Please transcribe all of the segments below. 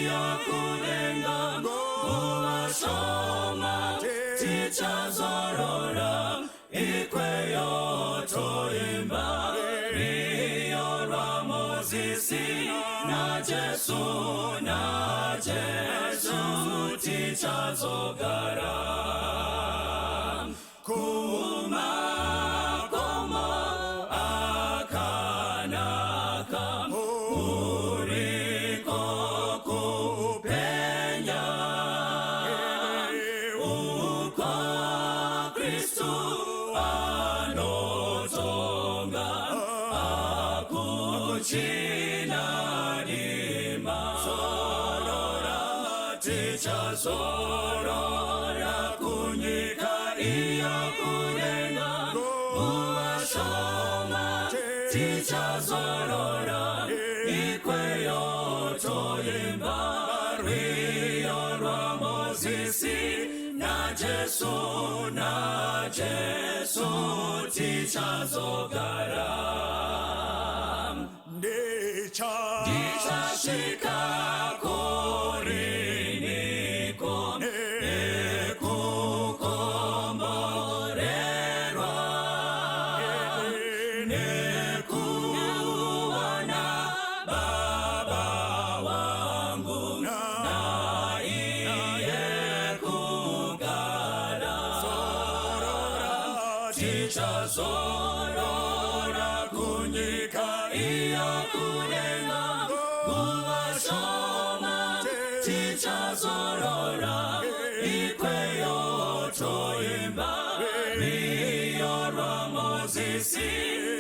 iya kulenga uwashoma tichazorora ikweyo toimba riyo rwa Mozisi na Jesu tichazogara kumakomo akanaka uriko kupenya uko Kristu anotonga akuchinadima tichazorora kunyika iya kulenga uwashoma tichazorora ikweyo toimba riyo rwa Mozisi na Jesu tichazogara ndichashika koriniko nekukomborerwa nekuwana Baba wangu na iye kugara tichazorora kunyika iya kulenga uwashoma tichazorora ikweyo toimba riyo rwa Mozisi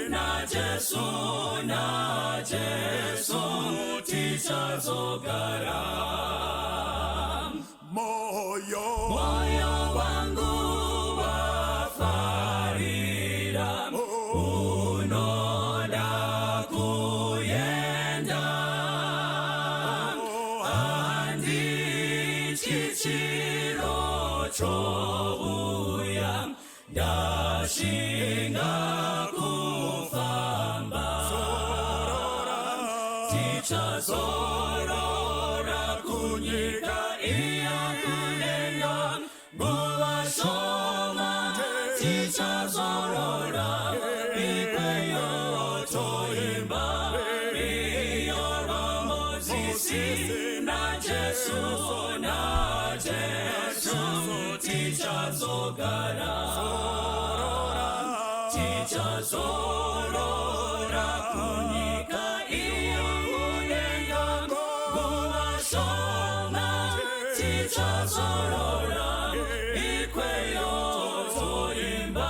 na Jesu tichazogara moyo wangu wafarira unoda kuyenda chichiro chouya ndashinga kufamba tichazorora kunyika iya kulenga uwashoma tichazorora ikweyo toimba riyo rwa Mozisi na Jesu tichazogara tichazorora kunyika iyo kulenga uwashoma tichazorora ikweyo toimba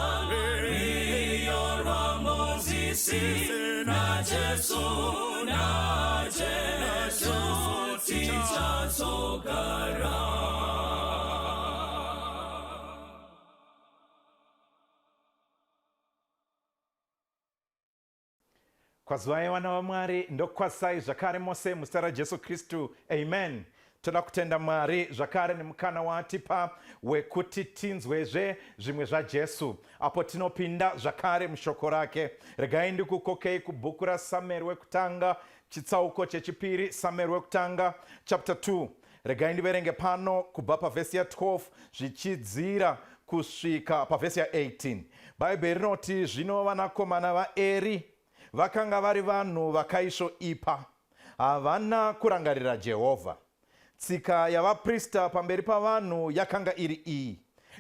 riyo rwa Mozisi na Jesu tichazogara. Kwazwaye wana wa Mwari ndokwasai zvakare mose muzita raJesu Kristu, amen. Toda kutenda Mwari zvakare nemukana watipa wekuti tinzwezve zvimwe zvaJesu apo tinopinda zvakare mushoko rake. Regai ndikukokei kubhuku raSamueri wekutanga chitsauko chechipiri, Samueri wekutanga chapter 2. Regai ndiverenge pano kubva pavhesi ya12 zvichidzira kusvika pavhesi ya18. Bhaibheri rinoti, zvino vanakomana vaEri vakanga vari vanhu vakaisvoipa, havana kurangarira Jehovha. Tsika yavaprista pamberi pavanhu yakanga iri iyi: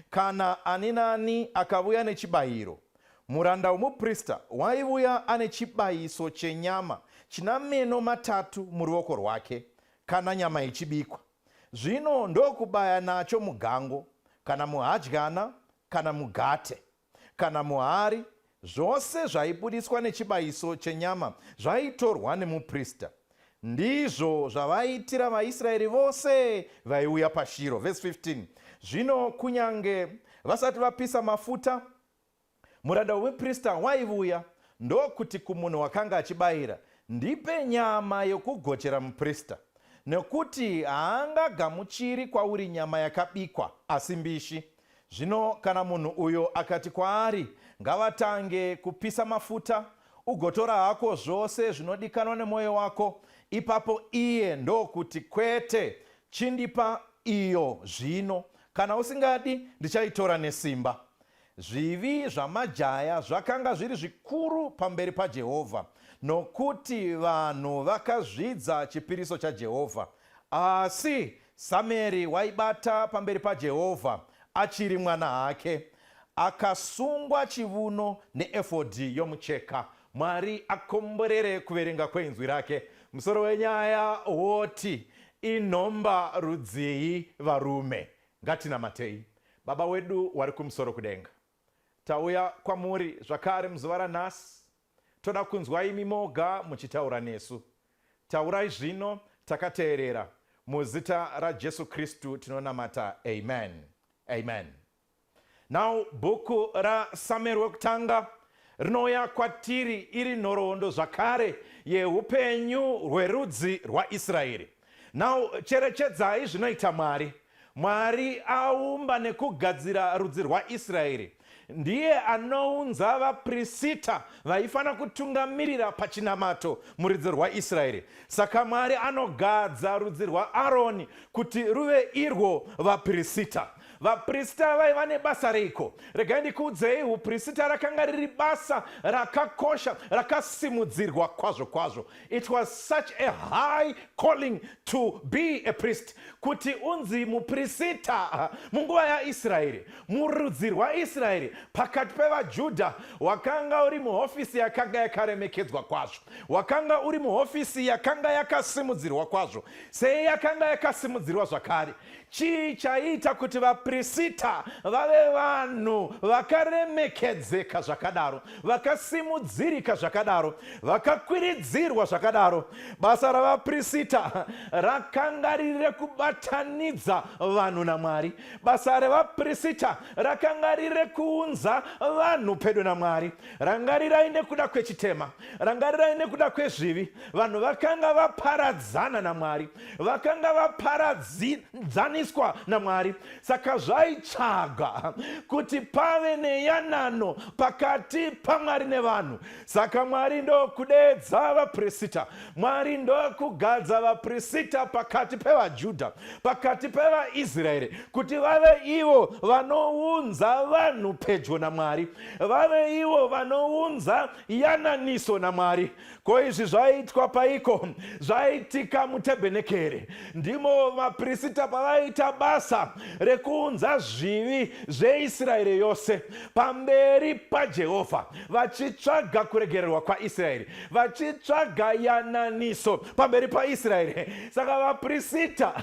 kana ani nani akavuya nechibayiro, muranda womuprista waivuya ane chibayiso chenyama china meno matatu muruoko rwake, kana nyama ichibikwa. Zvino ndokubaya nacho mugango, kana muhadyana, kana mugate, kana muhari. Zvose zvaibudiswa nechibayiso chenyama zvaitorwa nemuprista. Ndizvo zvavaitira vaIsraeri vose vaiuya paShiro. Verse 15. Zvino kunyange vasati vapisa mafuta, muranda wemuprista waivuya ndokuti kumunhu wakanga achibayira, ndipe nyama yokugochera muprista, nekuti haangagamuchiri kwauri nyama yakabikwa asi mbishi. Zvino kana munhu uyo akati kwaari, ngavatange kupisa mafuta, ugotora hako zvose zvinodikanwa nemwoyo wako, ipapo iye ndokuti, kwete, chindipa iyo zvino, kana usingadi ndichaitora nesimba. Zvivi zvamajaya zvakanga zviri zvikuru pamberi paJehovha, nokuti vanhu vakazvidza chipiriso chaJehovha. Asi Sameri waibata pamberi paJehovha achiri mwana hake, akasungwa chivuno neefodhi yomucheka. Mwari akomborere kuverenga kweinzwi rake. Musoro wenyaya woti, inhomba rudzii varume. Ngatinamatei. Baba wedu wari kumusoro kudenga, tauya kwamuri zvakare muzuva ranhasi, toda kunzwa imi moga muchitaura nesu. Taurai zvino, takateerera. Muzita raJesu Kristu tinonamata, amen. Amen. Now, bhuku raSamueri wekutanga rinouya kwatiri iri nhoroondo zvakare yeupenyu hwerudzi rwaIsraeri. Now, cherechedzai zvinoita Mwari. Mwari aumba nekugadzira rudzi rwaIsraeri. Ndiye anounza vaprista vaifana kutungamirira pachinamato murudzi rwaIsraeri. Saka Mwari anogadza rudzi rwaAroni kuti ruve irwo vaprista. Vaprista vaiva nebasa reiko? Regai ndikuudzei, uprista rakanga riri basa rakakosha, rakasimudzirwa kwazvo kwazvo. It was such a high calling to be a priest, kuti unzi muprista munguva yaIsraeri, murudzi rwaIsraeri, pakati pevaJudha, wakanga uri muhofisi yakanga yakaremekedzwa kwazvo, wakanga uri muhofisi yakanga yakasimudzirwa kwazvo. Sei yakanga yakasimudzirwa zvakare? Chii chaita kuti vaprista vave vanhu vakaremekedzeka zvakadaro, vakasimudzirika zvakadaro, vakakwiridzirwa zvakadaro? Basa ravaprista rakanga riri rekubatanidza vanhu naMwari. Basa revaprista rakanga riri kuunza vanhu pedo naMwari. Ranga rirai nekuda kwechitema, ranga rirai nekuda kwezvivi. Vanhu vakanga vaparadzana naMwari, vakanga vaparadzaniswa naMwari. Saka zvaitsvaga kuti pave neyanano pakati paMwari nevanhu. Saka Mwari ndokudedza vaprista, Mwari ndokugadza vaprista pakati pevaJudha, pakati pevaIsraeri, kuti vave ivo vanounza vanhu pedyo naMwari, vave ivo vanounza yananiso naMwari. Ko izvi zvaiitwa paiko? Zvaiitika mutebhenekeri. Ndimo vaprista pavaita basa rekuunza zvivi zveIsraeri yose pamberi paJehovha, vachitsvaga kuregererwa kwaIsraeri, vachitsvaga yananiso pamberi paIsraeri. Saka vaprista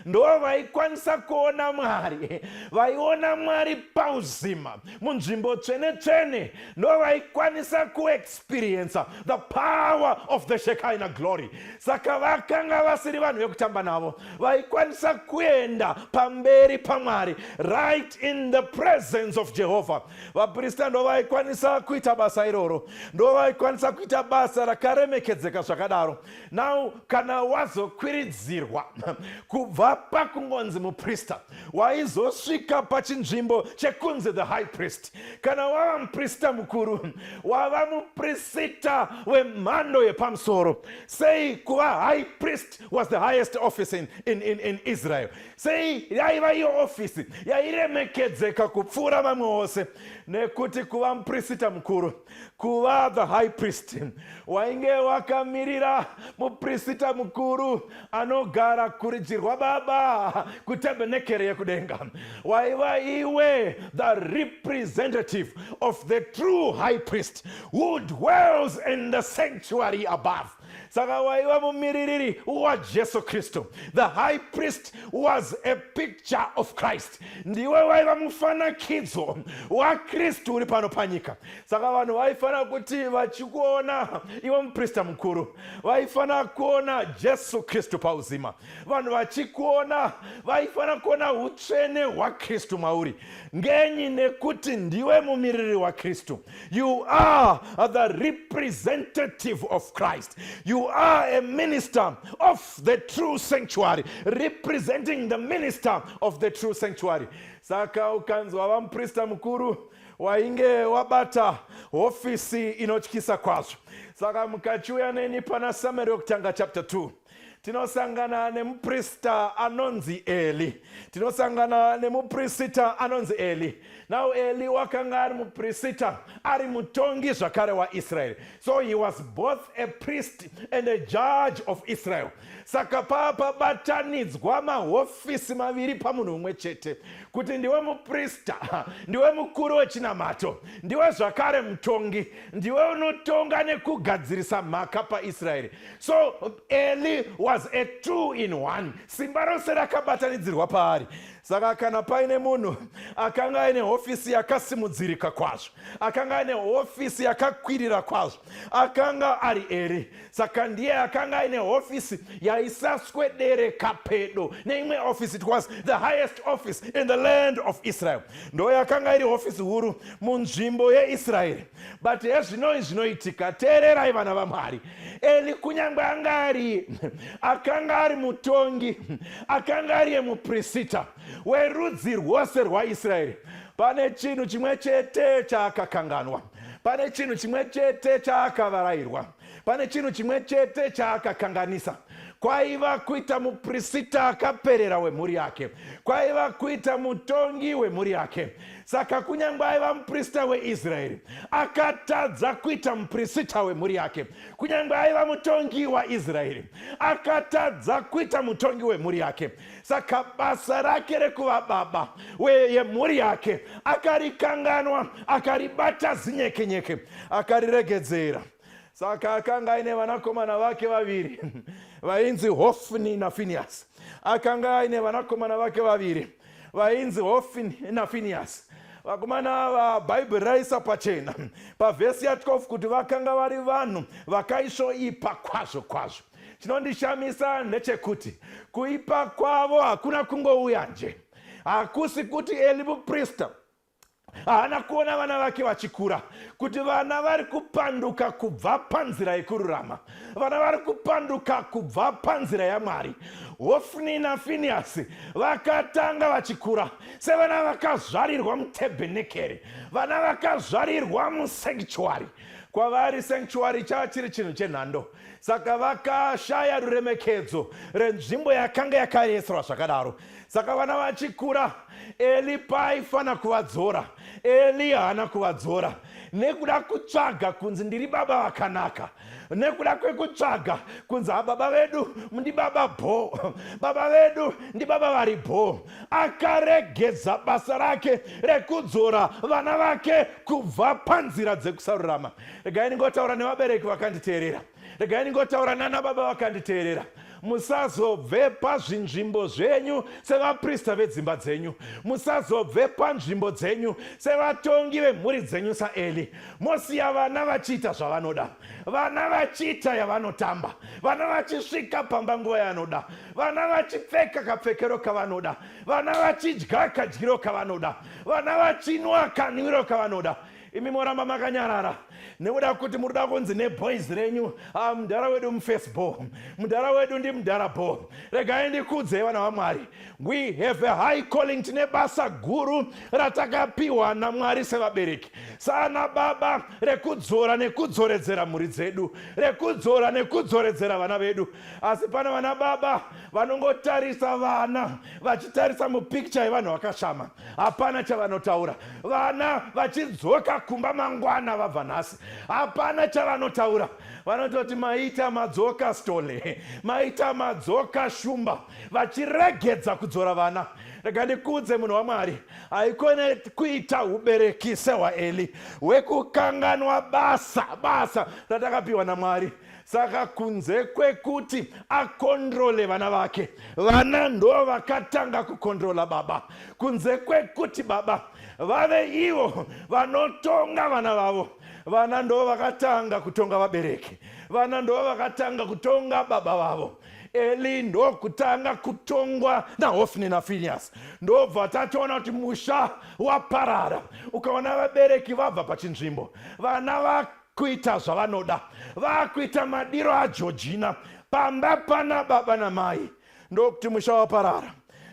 ndo vaikwanisa kuona Mwari, vaiona Mwari pauzima munzvimbo tsvene-tsvene, ndo vaikwanisa kuexperience the power of the Shekinah glory. Saka vakanga vasiri vanhu vekutamba navo, vaikwanisa kuenda pamberi paMwari, right in the presence of Jehovah. Vaprista ndo vaikwanisa kuita basa iroro, ndo vaikwanisa kuita basa rakaremekedzeka zvakadaro. Now, kana wazokwiridzirwa kubva pakungonzi muprista, waizosvika pachinzvimbo chekunzi the high priest. Kana wava muprista mukuru, wava muprista wemhando yepamusoro. Sei kuva high priest was the highest office in Israel. Sei yaiva iyo ofisi yairemekedzeka kupfuura vamwe vose, nekuti kuva muprista mukuru, kuva the high priest, wainge wakamirira muprista mukuru anogara kuridzirwa Baba kutebhenekeri yekudenga. Waiva iwe the representative of the true high priest who dwells in the sanctuary above. Saka waiva mumiririri waJesu Kristu. The high priest was a picture of Christ. Ndiwe waiva mufanakidzo waKristu uri pano panyika. Saka vanhu vaifana kuti vachikuona iwe muprista mukuru, vaifana kuona Jesu Kristu pauzima. Vanhu vachikuona vaifana kuona utsvene hwaKristu mauri. Ngenyi nekuti ndiwe mumiriri waKristu. You are the representative of Christ. You are a minister of the true sanctuary, representing the minister of the true sanctuary. Saka ukanzwa vamuprista mukuru, wainge wabata hofisi inotyisa kwazvo. Saka mukachiuya neni pana Samueri wokutanga chapter 2, tinosangana nemuprista anonzi Eli. Tinosangana nemuprista anonzi Eli. Now Eli wakanga ari muprista ari mutongi zvakare waIsraeri. So he was both a priest and a judge of Israel. Saka papa batanidzwa mahofisi maviri pamunhu umwe chete, kuti ndiwe muprista, ndiwe mukuru wechinamato, ndiwe zvakare mutongi, ndiwe unotonga nekugadzirisa mhaka paIsraeri. So Eli was a two-in-one. Simba rose rakabatanidzirwa paari. Saka kana paine munhu akanga aine hofisi yakasimudzirika kwazvo, akanga aine hofisi yakakwirira kwazvo, akanga ari Eli. Saka ndiye akanga aine hofisi yaisaswedereka pedo neimwe office. It was the highest office in the land of Israel. Ndo yakanga iri hofisi huru munzvimbo yeIsraeri. But hezvino zvinoitika, teererai vana vaMwari, Eli kunyangwe akanga ari mutongi, akanga ari muprista werudzi rwose rwaIsraeri, pane chinhu chimwe chete chaakakanganwa, pane chinhu chimwe chete chaakavarayirwa, pane chinhu chimwe chete chaakakanganisa. Kwaiva kuita muprista akaperera wemhuri yake, kwaiva kuita mutongi wemhuri yake. Saka kunyangwe aiva muprista weIsraeri, akatadza kuita muprista wemhuri yake. Kunyangwe aiva mutongi waIsraeri, akatadza kuita mutongi wemhuri yake. Saka basa rake rekuva baba wemhuri yake akarikanganwa, akaribata zinyekenyeke, akariregedzera. Saka akanga aine vanakomana vake vaviri vainzi Hofni naFinehasi. Akanga aine vanakomana vake vaviri vainzi Hofni naFinehasi. Vakomana ava Bhaibheri raisa pachena pavhesi ya12 kuti vakanga vari vanhu vakaisvoipa kwazvo kwazvo. Chinondishamisa ndechekuti kuipa kwavo hakuna kungouya nje. Hakusi kuti Eli muprista haana kuona vana vake vachikura, kuti vana vari kupanduka kubva panzira yekururama, vana vari kupanduka kubva panzira yaMwari. Hofni naFinehasi vakatanga vachikura sevana vakazvarirwa mutebhenekeri, vana vakazvarirwa musanctuary. Kwavari sanctuary chava chiri chinhu chenhando. Saka vakashaya ruremekedzo renzvimbo yakanga yakaiswa zvakadaro. Saka vana vachikura, Eli paifana kuvadzora, Eli haana kuvadzora. Nekuda kutsvaga kunzi ndiri baba vakanaka, nekuda kwekutsvaga kunzi baba vedu ndi baba bho, baba vedu ndi baba vari bho, akaregedza basa rake rekudzora vana vake kubva panzira dzekusarurama. Regai ndingotaura nevabereki vakanditeerera, regai ndingotaura nana baba vakanditeerera. Musazobve pazvinzvimbo zvenyu sevaprista vedzimba dzenyu, musazobve panzvimbo dzenyu sevatongi vemhuri dzenyu saEli. Mosiya vana vachiita zvavanoda, vana vachiita yavanotamba, vana vachisvika pamba nguva yanoda, vana vachipfeka kapfekero kavanoda, vana vachidya kadyiro kavanoda, vana vachinwa kanwiro kavanoda. Imi moramba makanyarara nekuda kuti murida kunzi neboys renyu mudhara wedu mufacebook, mudhara wedu ndi mudhara bho. Regai ndikudze vana vaMwari, we have a high calling. Tine basa guru ratakapiwa naMwari sevabereki, sana baba, rekudzora nekudzoredzera mhuri dzedu, rekudzora nekudzoredzera vana vedu. Asi pana vana baba vanongotarisa vana vachitarisa mupicture yevanhu vakashama, hapana chavanotaura. Vana vachidzoka kumba mangwana vabva nhasi, hapana chavanotaura. Vanototi maita madzoka stole, maita madzoka shumba, vachiregedza kudzora vana. Rega ndikudze munhu waMwari, haikone kuita ubereki sehwaEli hwekukanganwa basa ratakapiwa naMwari. Saka kunze kwekuti akondrole vana vake, vana ndo vakatanga kukondrola baba. Kunze kwekuti baba vave ivo vanotonga vana vavo, vana ndo vakatanga kutonga vabereki, vana ndo vakatanga kutonga baba vavo. Eli ndo kutanga kutongwa na Hofni naFinehasi. Ndobva tatoona kuti musha waparara, ukaona vabereki vabva pachinzvimbo, vana vakuita zvavanoda, vakuita madiro aJojina, pamba pana baba namai. Ndokuti musha waparara,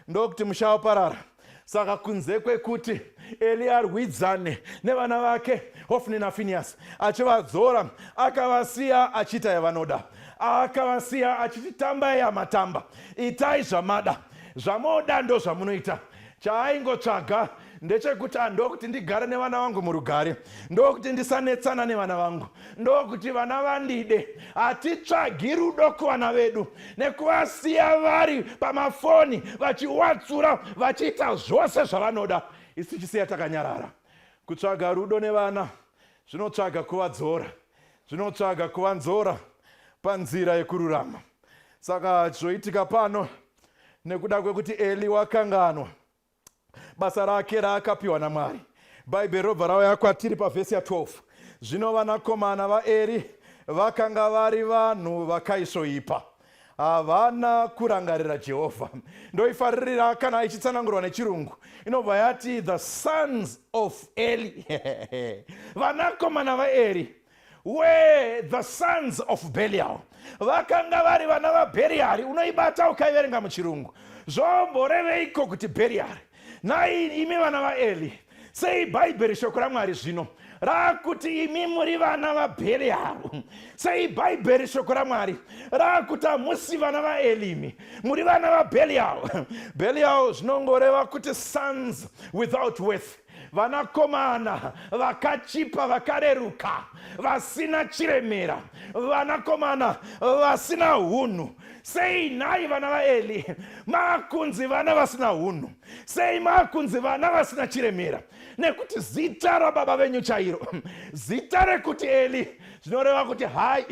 ndokuti musha waparara. Saka kunze kwekuti Eli arwidzane nevana vake Hofni naFinehasi, achivadzora akavasiya achita yavanoda, akavasiya achiti tambai yamatamba, itai zvamada, zvamoda ndo zvamunoita. Chaaingotsvaga ndechekuti ndokuti ndigare nevana vangu murugare, ndokuti ndisanetsana nevana vangu, ndokuti vana vandide. Hatitsvagi rudo kuvana vedu nekuvasiya vari pamafoni vachiwatsura vachiita zvose zvavanoda, isi tichisiya takanyarara. Kutsvaga rudo nevana zvinotsvaga kuvadzora, zvinotsvaga kuvanzora panzira yekururama. Saka zvoitika pano nekuda kwekuti Eli wakanganwa basa rake raakapiwa naMwari, Bhaibheri robva rauya kwatiri pavhesi ya12. Zvino vanakomana vaEri vakanga vari vanhu vakaisvoipa, havana kurangarira Jehovha. Ndoifaririra kana ichitsanangurwa nechirungu inobva yati the sons of Eli. Vanakomana vaEri were the sons of Belial. Vakanga vari vana vaBheriari. Unoibata ukaiverenga muchirungu. Zvomboreveiko kuti Bheriari? Nai imi vana vaEli, sei Bhaibheri shoko raMwari zvino rakuti imi muri vana vaBheriari? Sei Bhaibheri shoko raMwari rakuti hamusi vana vaEli, imi muri vana vaBhelial? Belial zvinongoreva kuti sons without worth, vanakomana vakachipa, vakareruka, vasina chiremera, vanakomana vasina hunhu. Sei nhai vana vaEli makunzi vana vasina hunhu? Sei makunzi vana vasina chiremera? Nekuti zita rababa venyu chairo, zita rekuti Eli, zvinoreva kuti high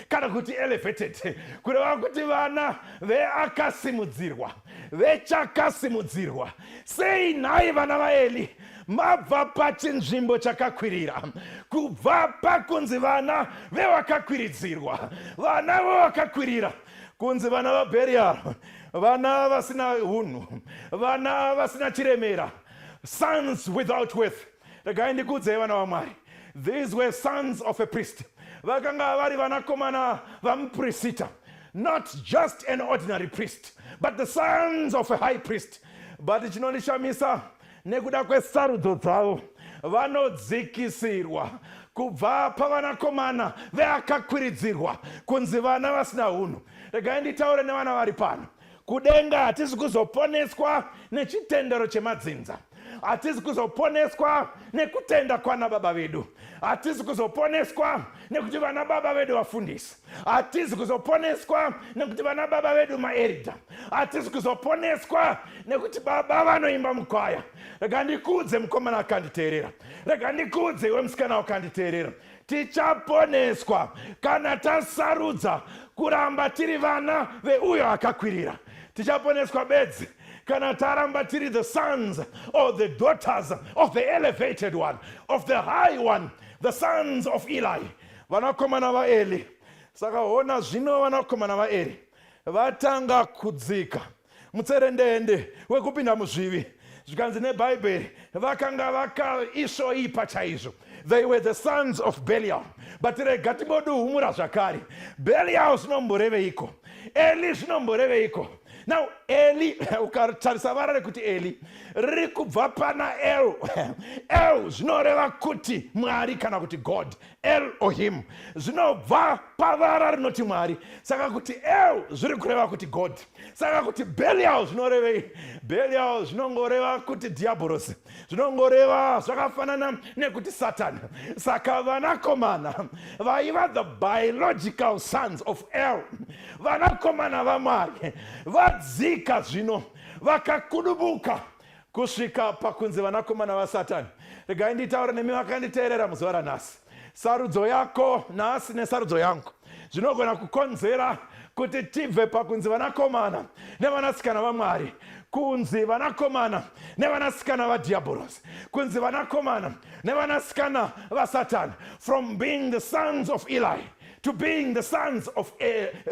kana kuti elevated, kureva kuti vana veakasimudzirwa, vechakasimudzirwa. Sei nhai vana vaEli mabva pachinzvimbo chakakwirira, kubva pakunzi vana vevakakwiridzirwa, vana vevakakwirira, kunzi vana vaBheriari, vana vasina hunhu, vana vasina chiremera, sons without worth. Regai ndikuudzei vana vaMwari, these were sons of a priest. Vakanga vari vanakomana vamuprista, not just an ordinary priest, but the sons of a high priest. But chinondishamisa nekuda kwesarudzo dzavo, vanodzikisirwa kubva pavanakomana veakakwiridzirwa kunzi vana vasina hunhu. Regai nditaure nevana vari pano. Kudenga hatisi kuzoponeswa nechitendero chemadzinza, hatisi kuzoponeswa nekutenda kwana baba vedu, hatisi kuzoponeswa nekuti vana baba vedu vafundisi, hatisi kuzoponeswa nekuti vana baba vedu maerida, hatisi kuzoponeswa nekuti baba vanoimba mukwaya. Rega ndikuudze mukomana akanditeerera, rega ndikuudze iwe musikana wakanditeerera, tichaponeswa kana tasarudza kuramba tiri vana veuyo akakwirira. Tichaponeswa bedzi kana taramba tiri the sons or the daughters of the elevated one, of the high one, the sons of Eli, vanakomana vaEli. Saka ona zvino vanakomana vaEli vatanga kudzika mutserendende wekupinda muzvivi. Zvikanzi neBhaibheri vakanga vakaisvoipa chaizvo. They were the sons of Belial. But rega timboduhumura zvakare. Belial zvinomboreveiko? Eli zvinomboreveiko? Now Eli, ukatarisa vara rekuti Eli riri kubva pana El. El zvinoreva kuti Mwari kana kuti God. Elohim zvinobva pavara rinoti Mwari. Saka kuti El zviri kureva kuti God. Saka kuti Belial zvinorevei? Belial zvinongoreva kuti diabolos. Zvinongoreva zvakafanana nekuti Satan. Saka vanakomana vaiva the biological sons of El, vanakomana vaMwari, vadzika zvino vakakudubuka kusvika pakunzi vanakomana vaSatani. Regai nditaure nemi vakanditeerera muzuva ranhasi. Sarudzo yako nhasi nesarudzo yangu zvinogona kukonzera kuti tibve pakunzi vanakomana nevanasikana vaMwari kunzi vanakomana nevanasikana vadiabolos, kunzi vanakomana nevanasikana vaSatani, from being the sons of Eli to being the sons of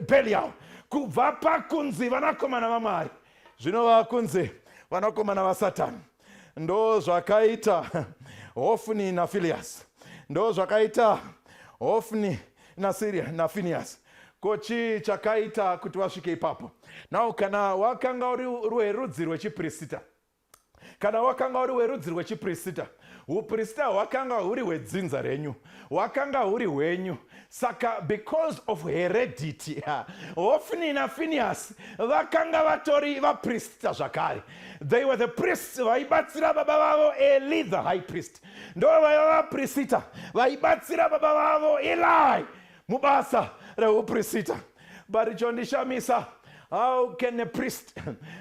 Belial. Kubva pakunzi vanakomana vaMwari zvinova kunzi vanakomana vaSatani. Ndo zvakaita Hofni naFinehasi, ndo zvakaita Hofni naFinehasi. Kochi chakaita kuti vasvike ipapo. Now kana wakanga uri rudzi rwechiprista, kana wakanga uri werudzi rwechiprista, uprista hwakanga huri hwedzinza renyu, hwakanga huri hwenyu. Saka because of heredity, Hofni naPhinehas vakanga vatori vaprista zvakare. They were the priests vaibatsira baba vavo Eli the high priest. Ndo vaiva vaprista vaibatsira baba vavo Eli mubasa reuprista. But chondishamisa, how can a priest,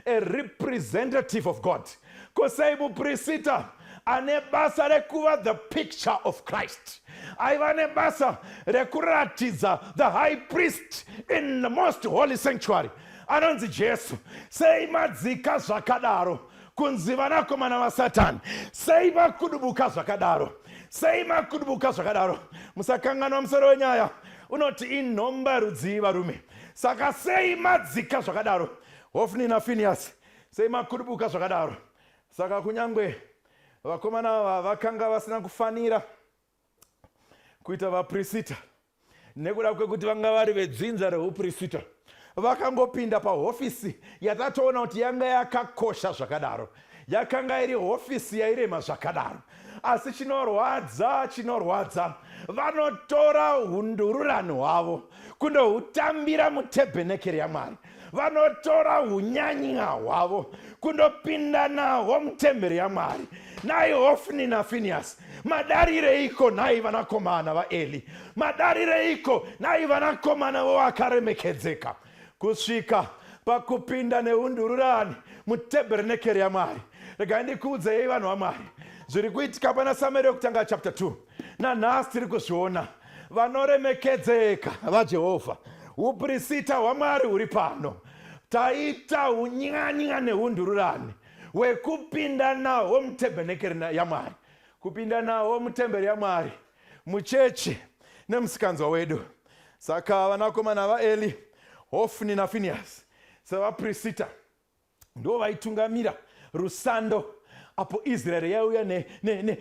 a representative of God, kusei muprista ane basa rekuva the picture of Christ, aiva nebasa rekuratidza the high priest in the most holy sanctuary, anonzi Jesu, sei madzika zvakadaro kunzi vanakomana vaSatani, sei makudubuka zvakadaro, sei makudubuka zvakadaro. Musakanganwa musoro wenyaya unoti inhomba rudzi varume. Saka sei madzika zvakadaro, Hofni naPhinehas, sei makudubuka zvakadaro. Saka kunyangwe vakomana ava vakanga vasina kufanira kuita vaprista nekuda kwekuti vanga vari vedzinza reuprista, vakangopinda pahofisi yatatoona kuti yanga yakakosha zvakadaro, yakanga iri hofisi yairema zvakadaro. Asi chinorwadza, vanotora hundururani hwavo kundohutambira mutebhenekeri yaMwari, vanotora hunyanya hwavo kundopinda nahwo mutemberi yaMwari. Nai Hofni naPhinehas, madarireiko nai vanakomana vaEli, madarireiko nai vanakomana vovakaremekedzeka, kusvika pakupinda nehundururani mutebhenekeri yaMwari. Regai ndikuudzei vanhu vaMwari, zviri kuitika pana Samueri yokutanga chapter 2 nanhasi tiri kuzviona. Vanoremekedzeka vaJehovha, uprista hwaMwari huri pano. Taita hunyanya nehundururani hwekupinda nahwo mutebhenekeri yaMwari, kupinda nahwo mutemberi yaMwari, muchechi nemusikanzwa wedu. Saka vanakomana vaEli, Hofni naPhinehas, sevaprista ndo vaitungamira rusando apo Israeri yauya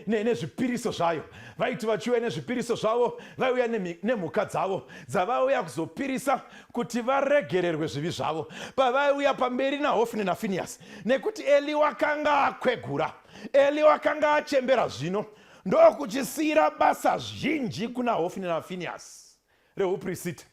nezvipiriso zvayo. Vaiti vachiuya nezvipiriso zvavo, vaiuya nemhuka dzavo dzavauya kuzopirisa kuti varegererwe zvivi zvavo. Pavaiuya pamberi naHofni naPhinehas, nekuti Eli wakanga akwegura, Eli wakanga achembera zvino, ndo kuchisiyira basa zhinji kuna Hofni naPhinehas reuprista.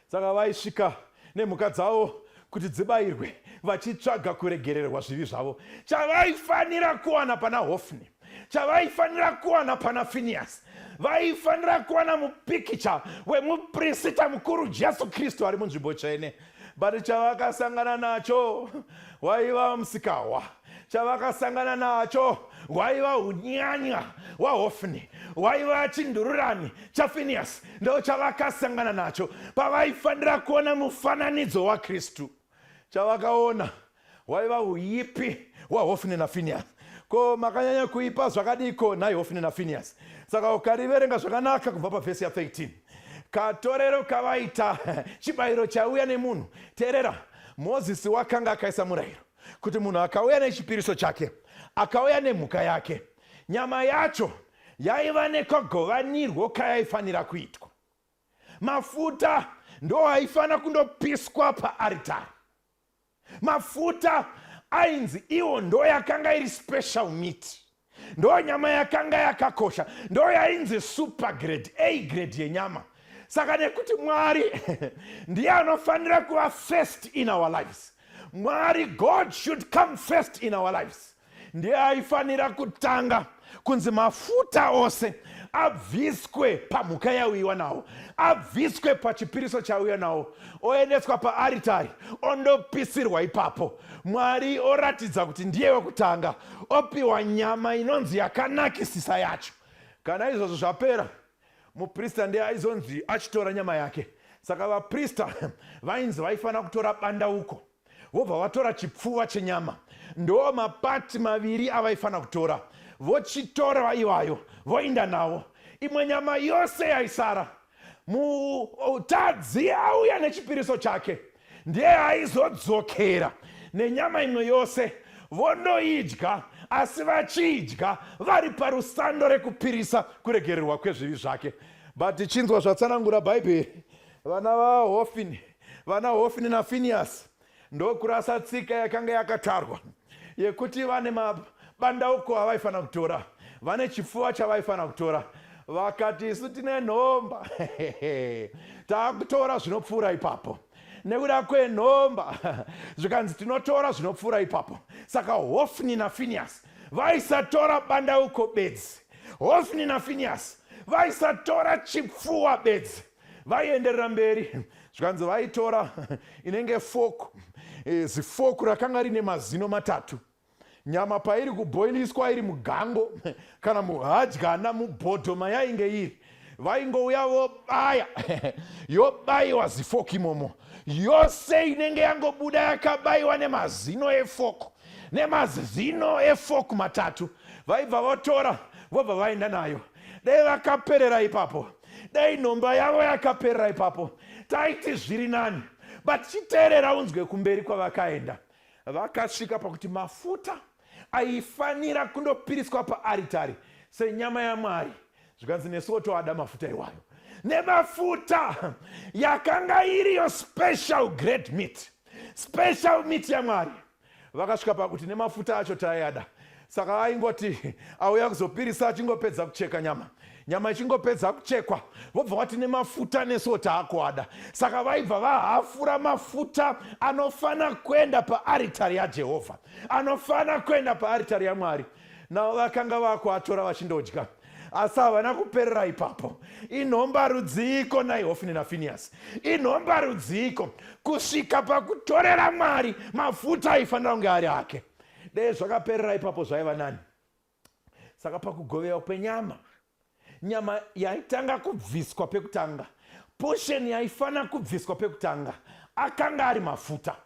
Saka vaisvika nemhuka dzavo kuti dzibayirwe, vachitsvaga kuregererwa zvivi zvavo. Chavaifanira kuwana pana Hofni, chavaifanira kuwana pana Phinehas, vaifanira kuwana mupikicha wemuprista mukuru Jesu Kristu ari munzvimbo tsvene. But chavakasangana nacho waiva musikahwa, chavakasangana nacho waiva hunyanya hwaHofni, waiva chindururani chaPhinehas, ndo chavakasangana nacho pavaifanira kuona mufananidzo waKristu. Chavakaona waiva huipi hwaHofni naPhinehas. Ko makanyanya kuipa zvakadiko nai Hofni naPhinehas. Saka ukariverenga zvakanaka kubva pavhesi ya 13, katorero kavaita chibayiro chauya nemunhu. Teerera, Mozisi wakanga akaisa murayiro kuti munhu akauya nechipiriso chake, akauya nemhuka yake, nyama yacho yaiva nekagovanirwo kayaifanira kuitwa. Mafuta ndo aifanira kundopiswa paaritari. Mafuta ainzi iwo ndo yakanga iri special meat, ndo nyama yakanga yakakosha, ndo yainzi super grade, A grade yenyama. Saka nekuti Mwari ndiye anofanira kuva first in our lives, Mwari, God should come first in our lives, ndiye aifanira kutanga kunzi mafuta ose abviswe pamhuka yauyiwa nawo, abviswe pachipiriso chauya nawo, oendeswa paaritari, ondopisirwa ipapo. Mwari oratidza kuti ndiye wekutanga, opiwa nyama inonzi yakanakisisa yacho. Kana izvozvo zvapera, muprista ndiye aizonzi achitora nyama yake. Saka vaprista vainzi vaifanira kutora bandauko, vobva vatora chipfuva chenyama, ndo mapati maviri avaifanira kutora, vochitora iwayo voenda nawo. Imwe nyama yose yaisara, mutadzi auya nechipiriso chake, ndiye aizodzokera nenyama imwe yose vondoidya, asi vachiidya vari parusando rekupirisa kuregererwa kwezvivi zvake. But chinzwa zvatsanangura Bhaibheri, vana vaHofni naPhinehas ndokurasa tsika yakanga yakatarwa yekuti vane mabandauko avaifana kutora, vane chipfuva chavaifana kutora. Vakati isu tine nhomba taakutora zvinopfuura ipapo. Nekuda kwenhomba zvikanzi tinotora zvinopfuura ipapo. Saka Hofni naFinehasi vaisatora bandauko bedzi. Hofni naFinehasi vaisatora chipfuva bedzi. Vaienderera mberi. Zvikanzi vaitora inenge foku. Zifoku rakanga rine mazino matatu. Nyama pairi kuboiliswa iri mugango kana muhadyana mubhodho mayainge iri, vaingouya vobaya yobayiwa zifoku imomo yose inenge yangobuda yakabayiwa nemazino efoku, nemazino efoku matatu. Vaibva votora vobva vaenda nayo. Dai vakaperera ipapo, dai nhomba yavo yakaperera ipapo, taiti zviri nani. But chiteerera unzwe kumberi kwavakaenda. Vakasvika pakuti mafuta aifanira kundopiriswa paaritari senyama yaMwari. Zvikanzi nesuwo toada mafuta iwayo, nemafuta yakanga iriyo special great meat, special meat yaMwari. Vakasvika pakuti nemafuta acho taiada. Saka vaingoti auya kuzopirisa achingopedza kucheka nyama ichingopedza kuchekwa, vobva vati nemafuta nesuwo taakuada. Saka vaibva vahafura mafuta anofana kuenda paaritari yaJehovha, anofana kuenda paaritari yaMwari. Navo vakanga vakuatora vachindodya. Asi havana kuperera ipapo. Inhomba rudziko naHofni naFinehasi, inhomba rudziko kusvika pakutorera Mwari mafuta aifanira kunge ari ake. Dei zvakaperera ipapo zvaiva nani. Saka pakugovewa kwenyama, nyama yaitanga kubviswa pekutanga, portion yaifana kubviswa pekutanga, akanga ari mafuta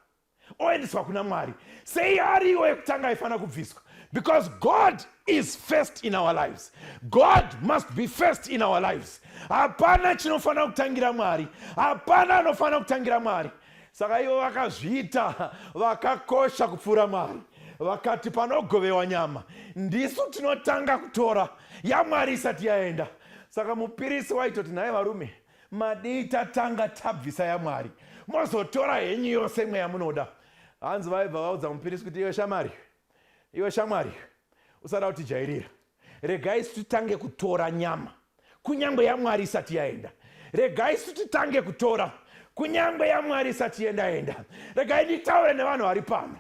oendeswa kuna Mwari. Sei ariwo ekutanga aifana kubviswa? Because God is first in our lives. God must be first in our lives. Hapana chinofana kutangira Mwari, hapana anofana kutangira Mwari. Saka ivo vakazviita vakakosha kupfuura Mwari. Vakati panogovewa nyama, ndisu tinotanga kutora yaMwari isati yaenda. Saka mupirisi waitoti, nhaye varume, madii tatanga tabvisa yaMwari, mozotora henyu yose mwe yamunoda. Hanzi vaibva vaudza mupirisi kuti iwe shamwari, usada kutijairira. Regai isu titange kutora nyama kunyangwe yaMwari isati yaenda. Regai isu titange kutora kunyangwe yaMwari isati yaenda. Regai nditaure nevanhu vari pano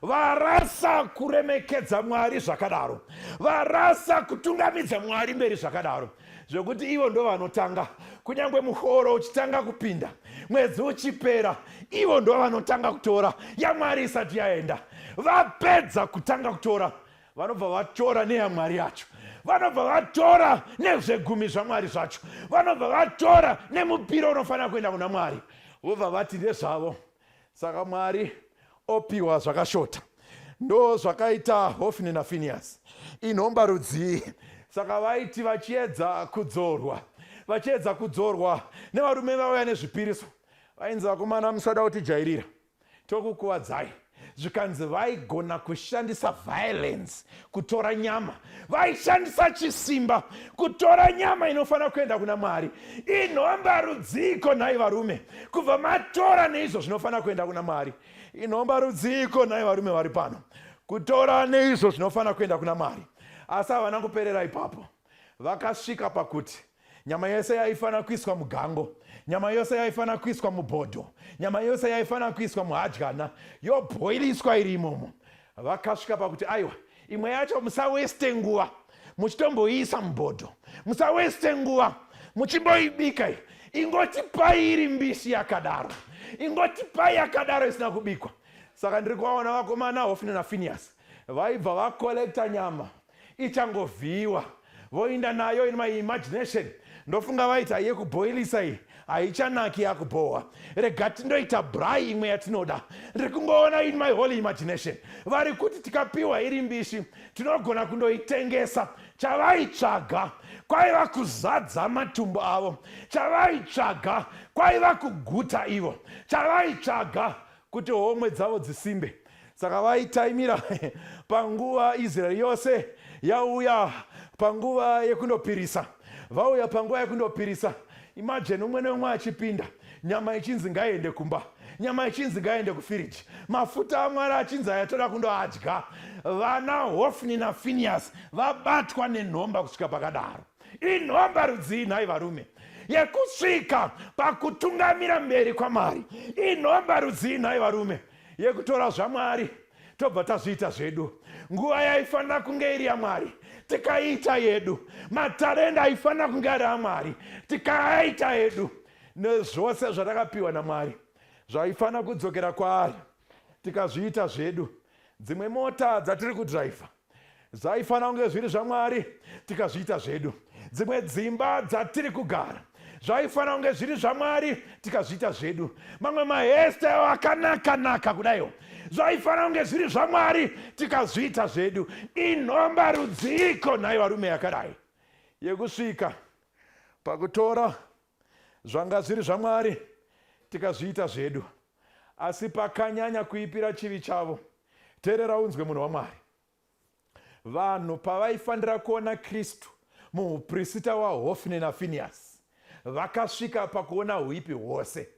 varasa kuremekedza Mwari zvakadaro, varasa kutungamidza Mwari mberi zvakadaro, zvokuti ivo ndo vanotanga. Kunyangwe muhoro uchitanga kupinda, mwedzi uchipera, ivo ndo vanotanga kutora yaMwari isati yaenda. Vapedza kutanga kutora, vanobva vatora neyaMwari yacho, vanobva vatora nezvegumi zvaMwari zvacho, vanobva vatora nemupiro unofanira kuenda kuna Mwari, vobva vati ndezvavo. Saka Mwari opiwa zvakashota. Ndo zvakaita Hofni naFinehasi, inhomba rudzii. Saka vaiti vachiedza kudzorwa nevarume vauya nezvipiriso, vainzi vakomana musada kutijairira, tokukuwadzai. Zvikanzi vaigona kushandisa violence kutora nyama, vaishandisa chisimba kutora nyama inofanira kuenda kuna Mwari. Inhomba rudziko nhai varume, kubva matora neizvo zvinofanira kuenda kuna Mwari. Inhomba rudziko nhai varume vari pano, kutora neizvo zvinofanira kuenda kuna Mwari. Asi havana kuperera ipapo. Vakasvika pakuti nyama yose yaifana kuiswa mugango, nyama yose yaifana kuiswa mubhodho, nyama yose yaifana kuiswa muhadyana, yobhoiliswa iri imomo. Vakasvika pakuti aiwa, imwe yacho musaweste nguva muchitomboiisa mubhodho, musaweste nguva muchimboibika, ingoti pai iri mbishi yakadaro, ingoti pai yakadaro isina kubikwa. Saka ndiri kuvaona vakomana Hofni naFinehasi vaibva vakolekta nyama ichangovhiyiwa, voinda nayo in my imagination. Ndofunga vaita yekubhoilisa iyi haichanaki yakubohwa, rega tindoita brai imwe yatinoda. Ndiri kungoona in my whole imagination vari kuti tikapiwa iri mbishi tinogona kundoitengesa. Chavaitsvaga kwaiva kuzadza matumbu avo, chavaitsvaga kwaiva kuguta ivo, chavaitsvaga kuti homwe dzavo dzisimbe. Saka vaitaimira panguva Israeri yose yauya panguva yekundopirisa, vauya panguva yekundopirisa. Imagine umwe neumwe achipinda, nyama ichinzi ngaiende kumba, nyama ichinzi ngaende kufiriji, mafuta aMwari achinzi ayatoda kundoadya. Vana Hofni naFinehasi vabatwa nenhomba kusvika pakadaro. Inhomba rudzii nhai varume yekusvika pakutungamira mberi kwaMwari. Inhomba rudzii nhai varume yekutora zvaMwari tobva tazviita zvedu. Nguva yaifanira kunge iri yaMwari tikaita yedu. Matarenda aifanira kunge ari aMwari tikaita yedu. Nezvose zvatakapiwa naMwari zvaifanira kudzokera kwaari tikazviita zvedu. Dzimwe mota dzatiri kudhiraivha zvaifanira kunge zviri zvaMwari tikazviita zvedu. Dzimwe dzimba dzatiri kugara zvaifanira kunge zviri zvaMwari tikazviita zvedu. Mamwe mahesitaiwo akanaka kudaiwo zvaifanira kunge zviri zvaMwari tikazviita zvedu. Inhomba rudziko nhai varume yakadai yekusvika pakutora zvanga zviri zvaMwari tikazviita zvedu. Asi pakanyanya kuipira chivi chavo, teerera unzwe munhu waMwari, vanhu pavaifanira kuona Kristu muuprista waHofni naFinehasi vakasvika pakuona huipi hwose.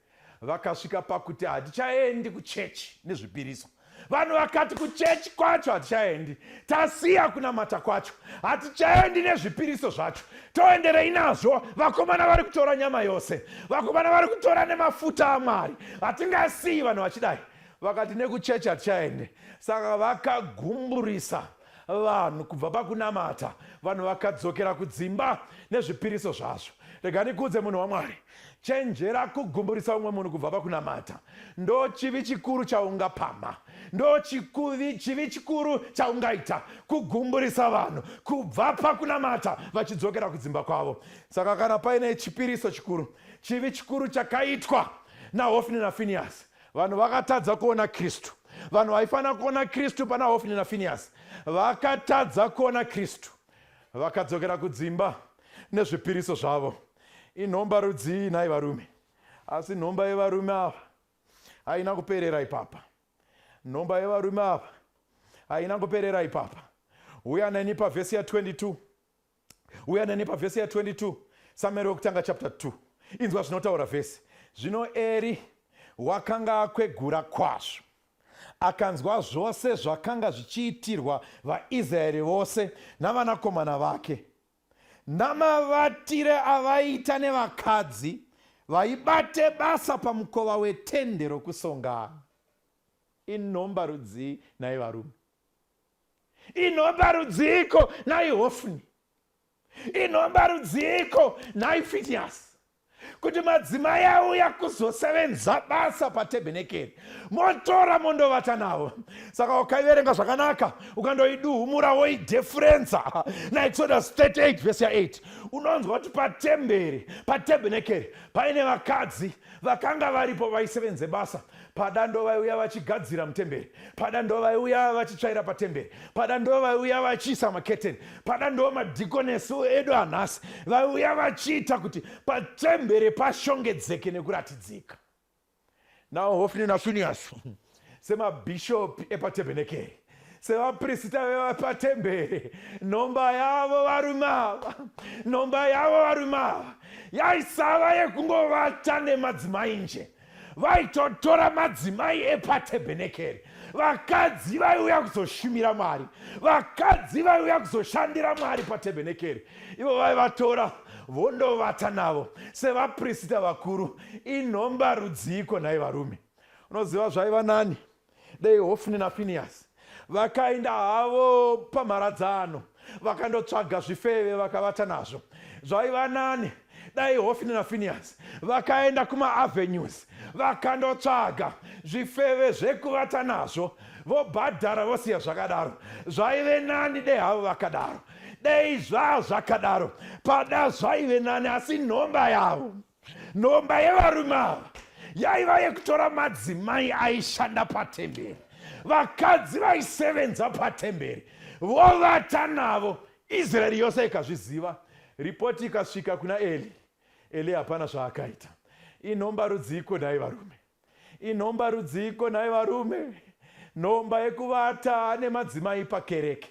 Vakasvika pakuti hatichaendi kuchechi nezvipiriso. Vanhu vakati kuchechi kwacho hatichaendi, tasiya kunamata kwacho, hatichaendi nezvipiriso zvacho, toenderei nazvo. Vakomana vari kutora nyama yose, vakomana vari kutora nemafuta aMwari, hatingasiyi vanhu vachidai. Vakati nekuchechi hatichaendi. Saka vakagumburisa vanhu kubva pakunamata, vanhu vakadzokera kudzimba nezvipiriso zvazvo. Rega ndikudze munhu waMwari, chenjera kugumburisa umwe munhu kubva pakunamata. Ndo chivi chikuru chaungapama, ndo chivi chikuru chaungaita, kugumburisa vanhu kubva pakunamata vachidzokera kudzimba kwavo. Saka kana paine chipiriso chikuru, chivi chikuru chakaitwa naHofni naFinehasi, vanhu vakatadza kuona Kristu. Vanhu vaifanira kuona Kristu pana Hofni naFinehasi vakatadza kuona Kristu, vakadzokera kudzimba nezvipiriso zvavo. Inhomba rudzii nhai varume. Asi nhomba yevarume ava haina kuperera ipapa. Nhomba yevarume ava haina kuperera ipapa. Uya neni pavhesi ya22. Uya neni pavhesi ya22. Samueri wokutanga chapter 2. Inzwa zvinotaura vhesi. Zvino Eri wakanga akwegura kwazvo, akanzwa zvose zvakanga zvichiitirwa vaIsraeri vose navanakomana vake, namavatire avaita nevakadzi vaibate basa pamukova wetende rokusongana. Inhomba rudzii nhai varume. Inhomba rudziko nhai Hofni. Inhomba rudziko nhai Finehasi. Kuti madzimai auya kuzosevenza basa patebhenekeri, motora mondovata navo. Saka ukaiverenga zvakanaka ukandoiduhumura woidhefurenza naExodus 38 vhesi ya8, unonzwa kuti patebhenekeri paine vakadzi vakanga varipo vaisevenze basa. Pada ndo vaiuya vachigadzira mutemberi, pada ndo vaiuya vachitsvaira patemberi, pada ndo vaiuya vachiisa maketeni, pada ndo madhikonesi edu anhasi vaiuya vachiita kuti patemberi pashongedzeke nekuratidzika. Nao Hofni naFinehasi semabhishopi epatebhenekeri, sevaprista vepatemberi, nhomba yavo varume ava, nhomba yavo varume ava yaisava yekungovata nemadzimai nje. Vaitotora madzimai epatebhenekeri. Vakadzi vaiuya kuzoshumira Mwari, vakadzi vaiuya kuzoshandira Mwari patebhenekeri. Ivo vaivatora vondovata navo sevaprista vakuru. Inhomba rudziko nhai varume. Unoziva zvaiva nani dei Hofni naFinehasi vakaenda havo pamharadzano vakandotsvaga zvifeve vakavata nazvo. Zvaiva nani dai Hofni naFinehasi vakaenda kumaAvenues vakandotsvaga zvifeve zvekuvata nazvo vobhadhara vosiya zvakadaro. Zvaive nani dei havo vakadaro, dei zvakadaro, pada zvaive nani. Asi nhomba yavo, nhomba yevarume ava yaiva yekutora madzimai aishanda patemberi, vakadzi vaisevenza patemberi, vovata navo. Israeri yose ikazviziva. Ripoti ikasvika kuna Eli hapana zvaakaita. Inhomba rudziko nhai varume. Inhomba rudziko nhai varume. Nhomba yekuvata nemadzimai pakereke,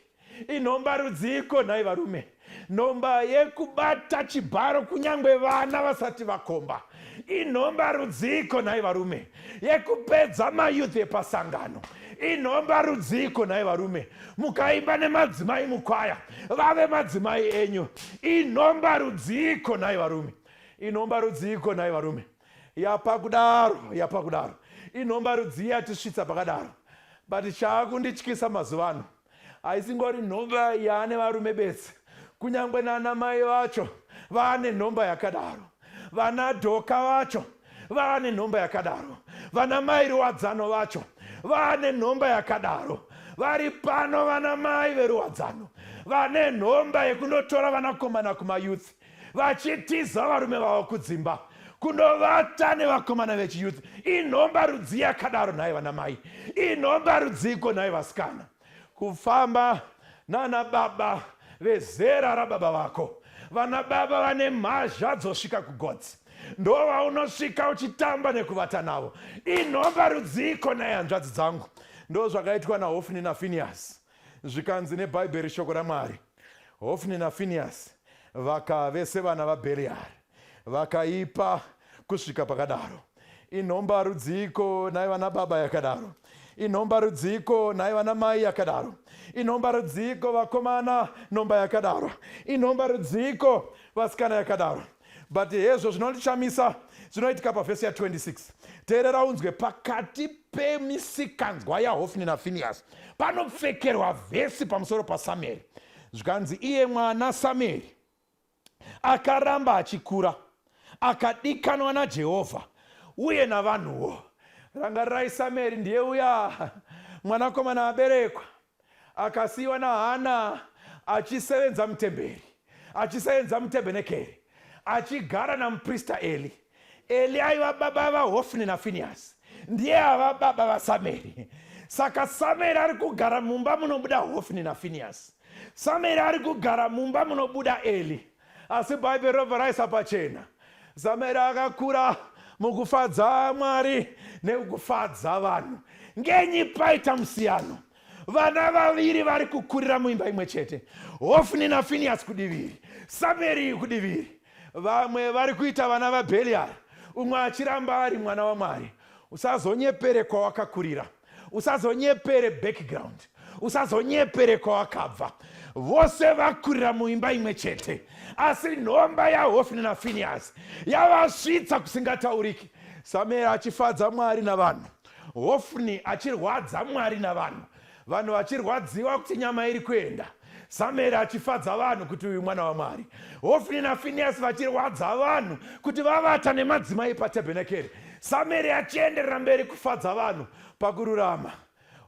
Inhomba rudziko, nhai varume. Nhomba yekubata chibharo kunyangwe vana vasati vakomba. Inhomba rudziko, nhai varume, yekupedza mayuth epasangano. Inhomba rudziko, nhai varume, mukaimba nemadzimai mukwaya vave madzimai enyu. Inhomba rudziko, nhai varume. Inhomba rudziko, nhai varume. Yapakudaro. Inhomba rudziko yatisvitsa pakadaro. But chaakundityisa mazuva ano haisingori nhomba yaane varume bedzi. Kunyangwe nana mai vacho vaane nhomba yakadaro. Vana dhoka vacho vaane nhomba yakadaro. Vana mai ruwadzano vacho vaane nhomba yakadaro. Vari pano vana mai veruwadzano vane nhomba yekundotora vanakomana kumayuth vachitiza varume vavo kudzimba kundovata nevakomana vechiyuth. Inhomba rudziko yakadaro, nhai vana mai. Inhomba rudziko, nhai vasikana. Kufamba nana baba vezera rababa vako. Vana baba vane mhazha dzosvika kugodzi, ndo vaunosvika uchitamba nekuvata navo. Inhomba rudziko, nhai hanzvadzi dzangu. Ndo zvakaitwa naHofni naFinehasi. Zvikanzi nebhaibheri shoko raMwari, Hofni naFinehasi vakavese vana vaBheriari, vakaipa kusvika pakadaro. Inhomba rudziko, nhai vana baba yakadaro. Inhomba rudziko, nhai vana mai yakadaro. Inhomba rudziko, vakomana, nhomba yakadaro. Inhomba rudziko, vasikana yakadaro. But hezvo zvinondishamisa zvinoitika pavhesi ya26. Teerera unzwe, pakati pemisikanzwa yaHofni naFinehasi panopfekerwa vhesi pamusoro paSamueri. Zvikanzi iye mwana Samueri akaramba achikura, akadikanwa naJehovha uye navanhuwo. Rangarirai, Samueri ndiye uya mwanakomana aberekwa akasiyiwa naHana achisevenza mutemberi, achisevenza mutabhenekeri, achigara namuprista Eli. Eli aiva baba vaHofni naFinehasi, ndiye ava baba vaSamueri. Saka Samueri ari kugara mumba munobuda Hofni naFinehasi. Samueri ari kugara mumba munobuda Eli. Asi bhaibheri robva raisa pachena, Samueri akakura mukufadza Mwari nekufadza vanhu. Ngenyi paita musiyano? Vana vaviri vari kukurira muimba imwe chete, Hofni naFinehasi kudiviri, Samueri kudiviri. Vamwe vari kuita vana vaBheriari, umwe achiramba ari mwana waMwari. Usazonyepere kwawakakurira, usazonyepere background, usazonyepere kwawakabva. Vose vakurira muimba imwe chete, asi nhomba yaHofni naFinehasi yavasvitsa kusingatauriki. Samueri achifadza Mwari navanhu, Hofni achirwadza Mwari navanhu. Vanhu vachirwadziwa kuti nyama iri kuenda, Samueri achifadza vanhu kuti uyu mwana waMwari. Hofni naFinehasi vachirwadza vanhu kuti vavata nemadzimai patabhenekeri, Samueri achienderera mberi kufadza vanhu pakururama.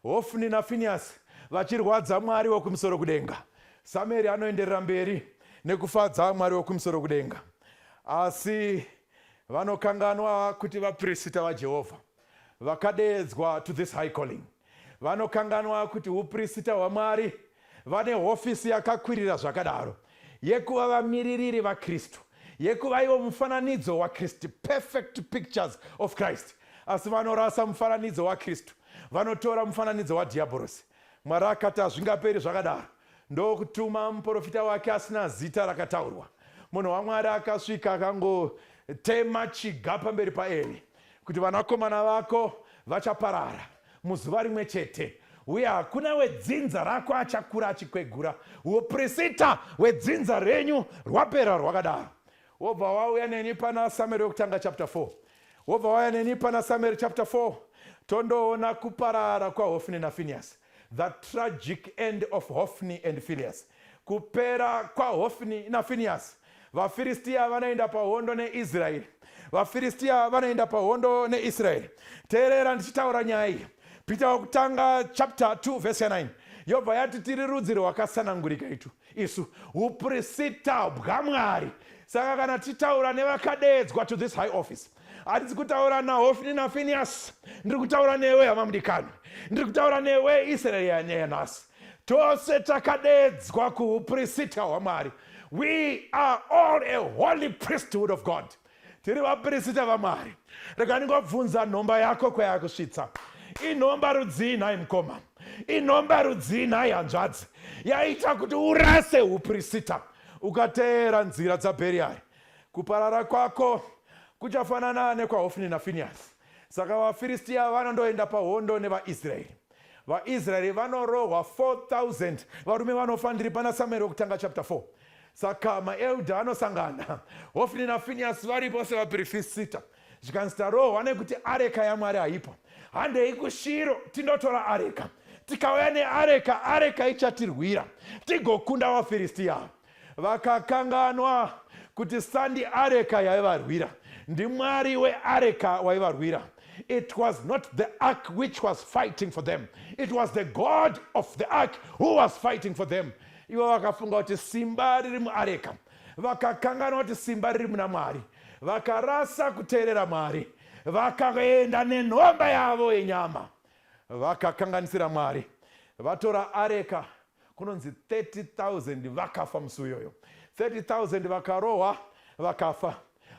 Hofni naFinehasi vachirwadza Mwari wokumusoro kudenga, Samueri anoenderera mberi nekufadza Mwari wokumusoro kudenga. Asi vanokanganwa kuti vaprista vaJehovha vakadeedzwa to this high calling. Vanokanganwa kuti uprista hwaMwari vane hofisi yakakwirira zvakadaro yekuva vamiririri vaKristu, yekuva ivo mufananidzo waKristu, perfect pictures of Christ. Asi vanorasa mufananidzo waKristu, vanotora mufananidzo wadhiabhorosi. Mwari akati hazvingaperi zvakadaro, ndokutuma muprofita wake asina zita rakataurwa. Munhu waMwari akasvika akangotema chiga pamberi paEli kuti vanakomana vako vachaparara muzuva rimwe chete, uye hakuna wedzinza rako achakura achikwegura. Uprista wedzinza renyu rwapera rwakadaro. Wobva wauya neni pana Samueri wokutanga chapter 4. Wobva wauya neni pana Samueri chapter 4, tondoona kuparara kwaHofni naFinehasi, the tragic end of Hofni and Phinehas. Kupera kwaHofni naFinehasi. VaFiristia vanaenda pahondo neIsraeri, VaFiristia vanaenda pahondo neIsraeri. Teerera ndichitaura nyaya iyi. Pita wokutanga chapter 2 verse 9. Yobva yati tiri rudzi rwakasanangurika isu, uprista bwaMwari. Saka kana titaura nevakadeedzwa to this high office, hatisi kutaura naHofni naFinehasi, ndiri kutaura newe hama mudikani, ndiri kutaura newe Israeri yanhasi. Tose takadeedzwa kuuprista hwaMwari. We are all a holy priesthood of God. Tiri vaprista vaMwari. Rega ndingobvunza nhomba yako kwayakusvitsa. inomba rudzii nhai mukoma, inomba rudzii nhai hanzvadzi, yaita kuti urase uprista ukateera nzira dzabheriari. Kuparara kwako kuchafanana nekwaHofni naFinehasi. Saka vaFiristia vanondoenda pahondo nevaIsraeri. VaIsraeri vanorohwa 4,000 varume vanofa. Ndiri pana Samueri wokutanga chapter 4. Saka maEudha anosangana, Hofni naFinehasi varipo sevaprofita. Zvikanzi tarohwa nekuti areka yaMwari haipo, handei kuShiro tindotora areka. Tikauya neareka, areka ichatirwira tigokunda vaFiristia. Vakakanganwa kuti sandi areka yaivarwira, ndiMwari weareka waivarwira. It was not the ark which was fighting for them. It was the God of the ark who was fighting for them. Ivo vakafunga kuti simba riri muareka, vakakanganwa kuti simba riri muna Mwari, vakarasa kuteerera Mwari, vakaenda nenhomba yavo yenyama, vakakanganisira Mwari. Vatora areka, kunonzi 30,000 vakafa musi iyoyo. 30,000 vakarohwa vakafa.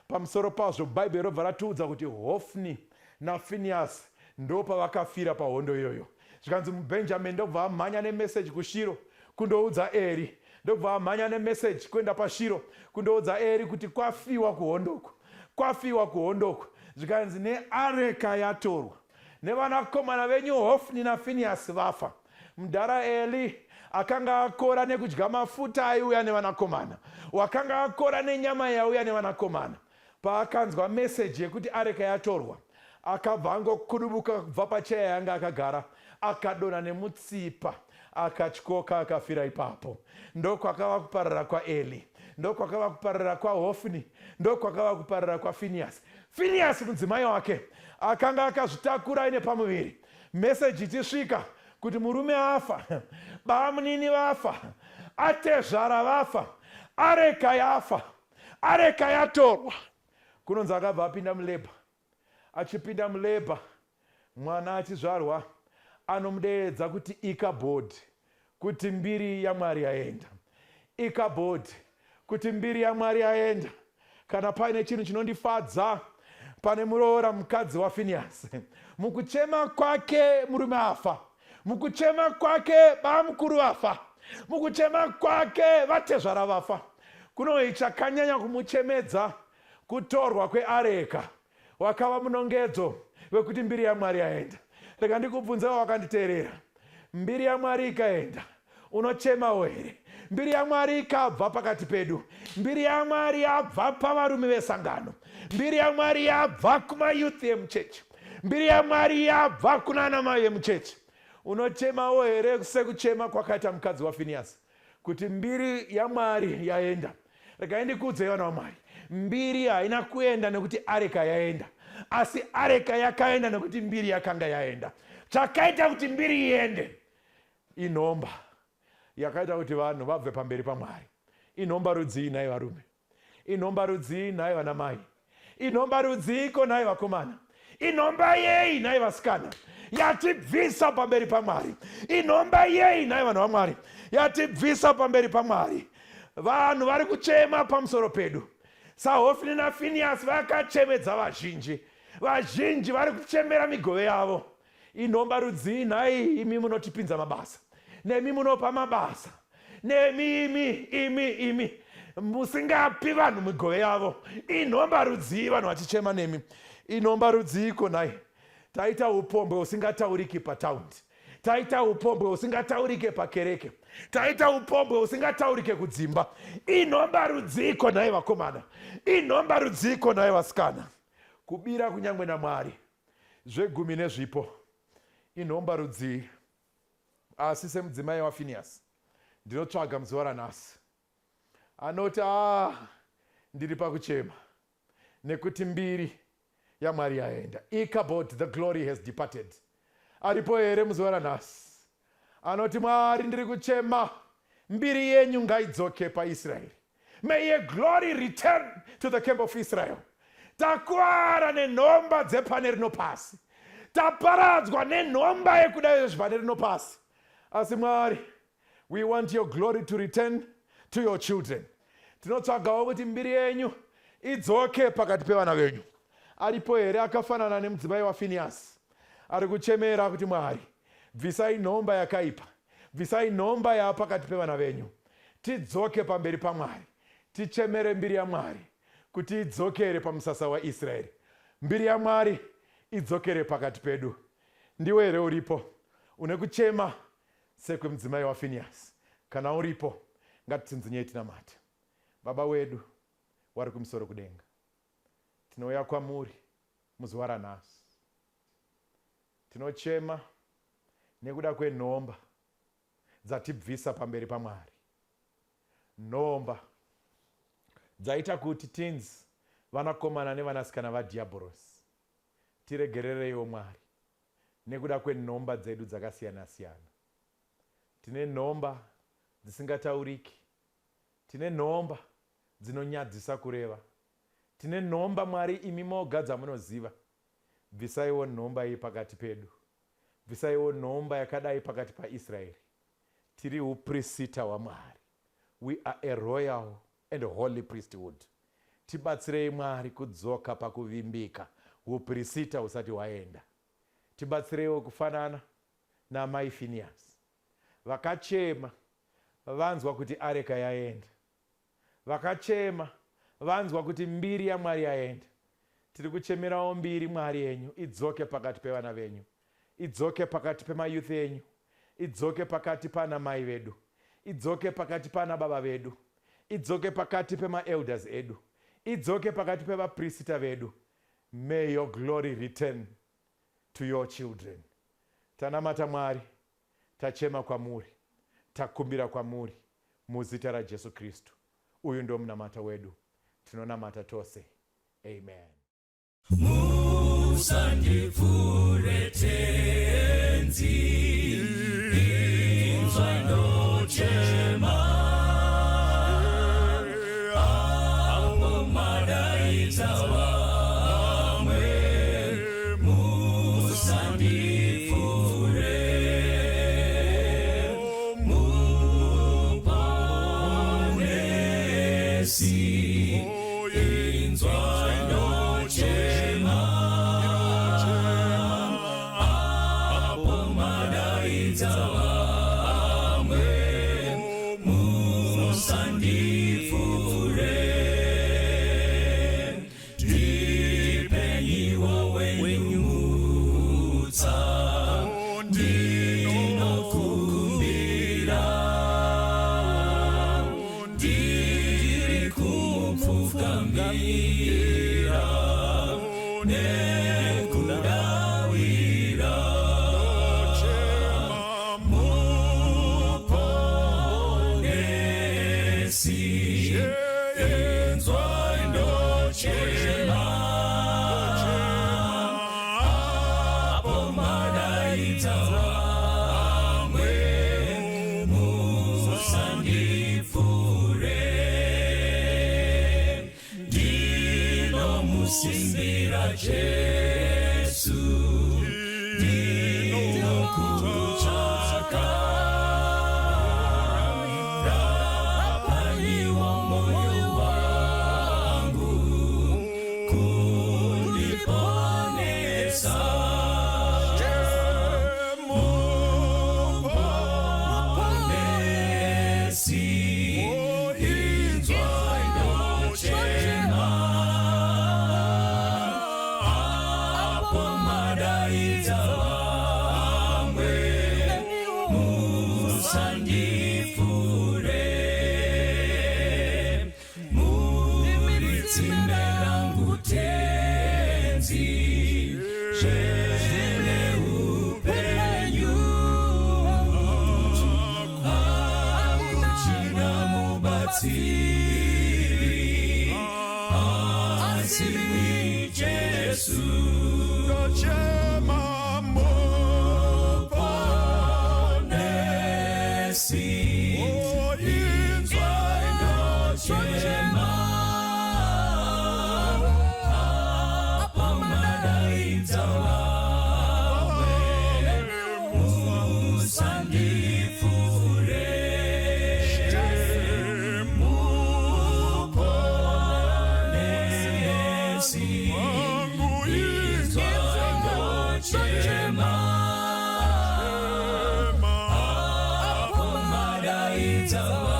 Pamusoro pazvo Bhaibheri robva ratiudza kuti Hofni naFinehasi ndopavakafira pahondo iyoyo. Zvikanzi muBhenjamini ndobva amhanya nemeseji kuShiro kundoudza Eri, ndobva amhanya nemeseji kuenda paShiro kundoudza Eri kuti kwafiwa kuhondoko, kwafiwa kuhondoko. Zvikanzi neareka yatorwa, nevanakomana venyu Hofni naFinehasi vafa. Mudhara Eli akanga akora nekudya mafuta aiuya nevanakomana, wakanga akora nenyama yauya nevanakomana. Paakanzwa meseji yekuti areka yatorwa, akabva angokurubuka kubva pacheya yanga akagara, akadonha nemutsipa, akatyoka, akafira ipapo. Ndokwakava kuparara kwaEli, ndokwakava kuparara kwaHofni, ndokwakava kuparara kwaFinehasi. Finehasi mudzimai wake akanga akazvitakura aine pamuviri. Meseji ichisvika kuti murume afa, bamunini vafa, atezvara vafa, areka yafa, areka yatorwa. Kunonzi akabva apinda mulebha. Achipinda mulebha, mwana achizvarwa, anomudeedza kuti Ikabhodhi, kuti mbiri yaMwari yaenda. Ikabhodhi, kuti mbiri yaMwari yaenda. Kana paine chinhu chinondifadza pane muroora mukadzi waFinehasi, mukuchema kwake murume afa, mukuchema kwake bamukuru vafa, mukuchema kwake vatezvara vafa. Kuno chakanyanya kumuchemedza kutorwa kweareka, wakava munongedzo wekuti mbiri yaMwari yaenda. Rega ndikubvunza wakanditeerera, mbiri yaMwari ikaenda, unochemawo here? Mbiri yaMwari ikabva pakati pedu, mbiri yaMwari yabva pavarume vesangano, mbiri yaMwari yabva kumayuthi emuchechi, mbiri yaMwari yabva kuna anamai emuchechi. Unochemawo here sekuchema kwakaita mukadzi waFinehasi kuti mbiri yaMwari yaenda? Regai ndikuudze vana vaMwari, mbiri haina kuenda nekuti areka yaenda, asi areka yakaenda nekuti mbiri yakanga yaenda. Chakaita kuti mbiri iende inhomba yakaita kuti vanhu vabve pamberi paMwari. Inhomba rudzii nhai varume, inhomba rudzii nhai vanamai, inhomba rudziiko nhai vakomana, inhomba yei nhai vasikana, yatibvisa pamberi paMwari. Inhomba yei nhai vanhu vaMwari, yatibvisa pamberi paMwari. Vanhu vari kuchema pamusoro pedu. SaHofni naFinehasi vakachemedza vazhinji, vazhinji vari kuchemera migove yavo. Inhomba rudzii nhai imi munotipinza mabasa, nemi munopa mabasa, nemi imi musingapi vanhu migove yavo. Inhomba rudzii vanhu vachichema nemi. Inhomba rudziiko nhai? Taita upombwe usingatauriki pataundi, taita upombwe usingataurike pakereke, taita upombwe usingataurike kudzimba. Inhomba rudziko nhai vakomana, inhomba rudziko nhai vasikana. Kubira kunyangwe naMwari zvegumi nezvipo inhomba rudzii. Asi semudzimai waFinehasi ndinotsvaga muzuva ranhasi anoti ndiri pakuchema nekuti mbiri yaMwari yaenda. Ikabhodhi, the glory has departed. Aripo here muzuva ranhasi anoti Mwari, ndiri kuchema, mbiri yenyu ngaidzoke paIsraeri. May your glory return to the camp of Israel. Takuara nenhomba dzepane rino pasi, taparadzwa nenhomba yekudai zvepane rino pasi. Asi Mwari, we want your glory to return to your children. Tinotsvagawo kuti mbiri yenyu idzoke pakati pevana venyu. Aripo here akafanana nemudzimai waFinehasi ari kuchemera kuti Mwari, bvisai nhomba yakaipa, bvisai nhomba yapakati pevana venyu. Tidzoke pamberi paMwari, tichemere mbiri yaMwari kuti idzokere pamusasa waIsraeri. Mbiri yaMwari idzokere pakati pedu. Ndiwe here uripo une kuchema sekwemudzimai waFinehasi? Kana uripo, ngatitsinzinyei tinamate. Baba wedu wari kumusoro kudenga, tinouya kwamuri muzuva ranhasi. Tinochema nekuda kwenhomba dzatibvisa pamberi paMwari, nhomba dzaita kuti tinzi vanakomana nevanasikana vadhiabhorosi. Tiregerereiwo Mwari nekuda kwenhomba dzedu dzakasiyana siyana. Tine nhomba dzisingatauriki, tine nhomba dzinonyadzisa kureva, tine nhomba Mwari imi moga dzamunoziva. Bvisaiwo nhomba iyi pakati pedu, bvisaiwo nhomba yakadai pakati paIsraeri. Tiri uprista waMwari, we are a royal and holy priesthood. Tibatsirei Mwari kudzoka pakuvimbika uprista usati waenda. Tibatsireiwo kufanana namai Finehasi, vakachema vanzwa kuti areka yaenda, vakachema vanzwa kuti mbiri yaMwari yaenda. Tiri kuchemerawo mbiri Mwari yenyu idzoke pakati pevana venyu, idzoke pakati pemayuthi enyu, idzoke pakati pana mai vedu, idzoke pakati pana baba vedu, idzoke pakati pemaelders edu, idzoke pakati pevaprista vedu. May your glory return to your children. Tanamata Mwari, tachema kwamuri, takumbira kwamuri muzita raJesu Kristu. Uyu ndo munamata wedu, tinonamata tose. Amen. Musandipfure tenzi, inzwa ndochema, apo madaidza vamwe. Musandipfure, muponesi, inzwa ndochema, apo madaidza vamwe. Musandipfure, ndipenyiwo wenyu mutsa, ndinokumbira, ndiri kupfukamira nekudawira. Muponesi, inzwa ndochema, apo madaidza vamwe. Musandipfure, ndinomusimbira Jesu, ndinokutsvaka, rapanyiwo moyo wangu kundiponesa. Muponesi, inzwa ndochema, apo madaidza vamwe. Musandipfure, muri tsime rangu tenzi, zvene upenyu, hakuchina mubatsiri asi Jesu. Muponesi, inzwa ndochema, apo madaidza vamwe. Musandipfure, muponesi, inzwa ndochema, idzawa